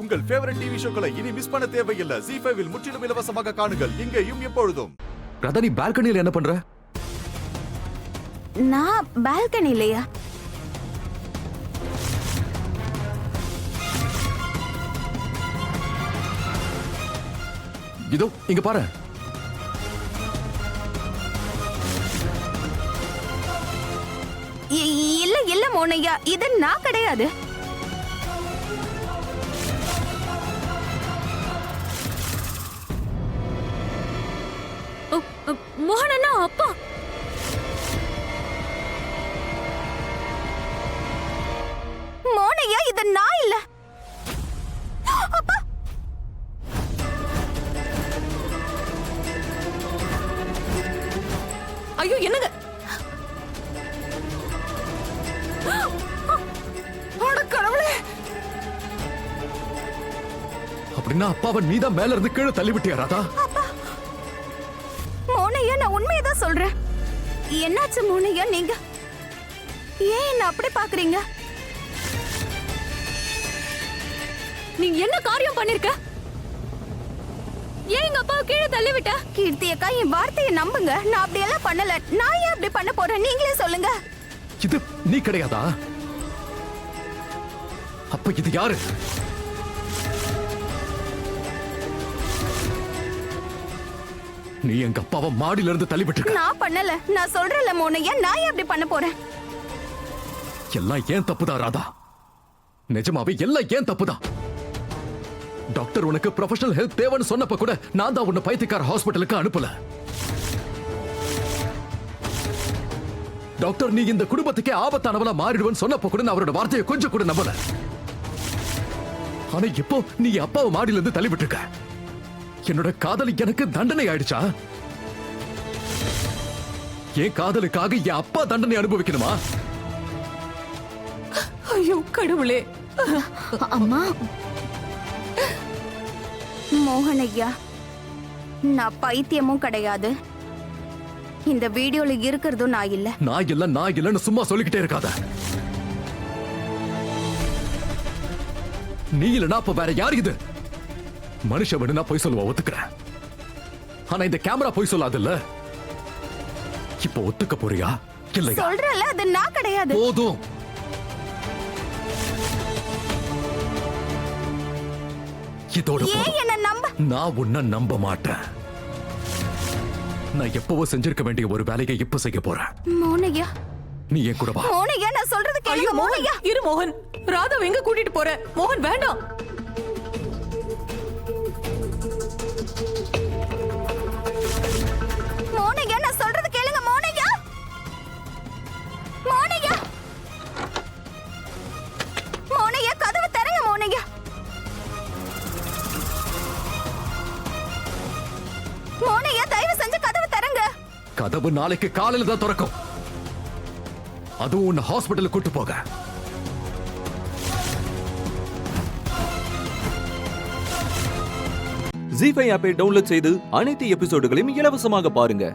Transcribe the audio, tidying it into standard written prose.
உங்கள் favourite TV ஷோக்களை இனி miss பண்ண தேவையில்லை. ZEE5 இல் முற்றிலும் இலவசமாக காணுங்கள், இங்கேயும் எப்பொழுதும். ராதா, நீ பால்கனியில் என்ன பண்ற? நான் பால்கனிலையா? இதோ இங்க பாரு. இல்ல இல்ல மோனையா, இது நான் கிடையாது. மோகனா அப்பா. மோனையா, இது நான் இல்ல. அப்பா, ஐயோ என்னங்க? கடவுளே! அப்படின்னா அப்பாவை நீதான் மேல இருந்து கீழே தள்ளி விட்டியா ராதா? மோனையா, நான் உண்மையதான் சொல்றேன். என்னாச்சு மோனையா? நீங்க ஏன் என்ன அப்படி பாக்குறீங்க? நீ என்ன காரியம் பண்ணிருக்க? ஏன் எங்க அப்பாவை கீழே தள்ளி விட்ட? கீர்த்தி அக்கா, என் வார்த்தையை நம்புங்க. நான் அப்படி எல்லாம் பண்ணல. நான் ஏன் அப்படி பண்ண போறேன்? நீங்களே சொல்லுங்க. இது நீ கிடையாதா? அப்ப இது யாரு? நீ எங்க அப்பாவை மாடியில இருந்து தள்ளி விட்டுருக்க. நான் பண்ணல. நான் சொல்றேன்ல மோனையா, நான் ஏன் அப்படி பண்ண போறேன்? எல்லாம் ஏன் தப்புதான் ராதா. நிஜமாவே எல்லாம் ஏன் தப்புதான். டாக்டர் உனக்கு ப்ரொஃபஷனல் ஹெல்ப் தேவைன்னு சொன்னப்ப கூட நான் தான் உன்னை பைத்தியக்கார ஹாஸ்பிட்டலுக்கு அனுப்பல. டாக்டர் நீ இந்த குடும்பத்துக்கே ஆபத்தானவளா மாறிடுவேன்னு சொன்னப்ப கூட நான் அவரோட வார்த்தையை கொஞ்சம் கூட நம்பல. ஆனா இப்போ நீ அப்பாவை மாடியில இருந்து தள்ளி விட்டுருக்க. என்னோட காதல் எனக்கு தண்டனை ஆயிடுச்சா? என் காதலுக்காக என் அப்பா தண்டனை அனுபவிக்கணுமா? ஐயோ கடவுளே! அம்மா, மோகன் ஐயா, நான் பைத்தியமும் கிடையாது. இந்த வீடியோல இருக்கிறதும் நான் இல்ல. நான் இல்லன்னு சும்மா சொல்லிக்கிட்டே இருக்காத. நீ இல்லனா அப்ப வேற யார் இது? மனுஷ வேணும்னா போய் சொல்லுவா, ஒத்துக்கிறேன். ஆனா இந்த கேமரா போய் சொல்லாதுல்ல. இப்ப ஒத்துக்க போறியா இல்லையா? சொல்றல, அது நான் கிடையாது. போதும். இதோட ஏன் என்ன நம்ப? நான் உன்னை நம்ப மாட்டேன். நான் எப்பவோ செஞ்சிருக்க வேண்டிய ஒரு வேலையை இப்ப செய்ய போறேன். மோனையா, நீ என் கூட வா. மோனையா, நான் சொல்றது ஐயோ கேளுங்க. மோகன், மோனையா, இரு மோகன். ராதாவை எங்க கூட்டிட்டு போற? மோகன் வேண்டாம். மோனையா, நான் சொல்றது கேளுங்க. மோனையா, மோனையா, மோனையா, கதவை திறங்க. மோனையா, மோனையா, தயவு செஞ்சு கதவை திறங்க. கதவு நாளைக்கு காலையில தான் திறக்கும். அதுவும் உன்னை ஹாஸ்பிட்டலுக்கு கூட்டு போக. ZEE5 ஆப்பை டவுன்லோட் செய்து அனைத்து எபிசோடுகளையும் இலவசமாக பாருங்க.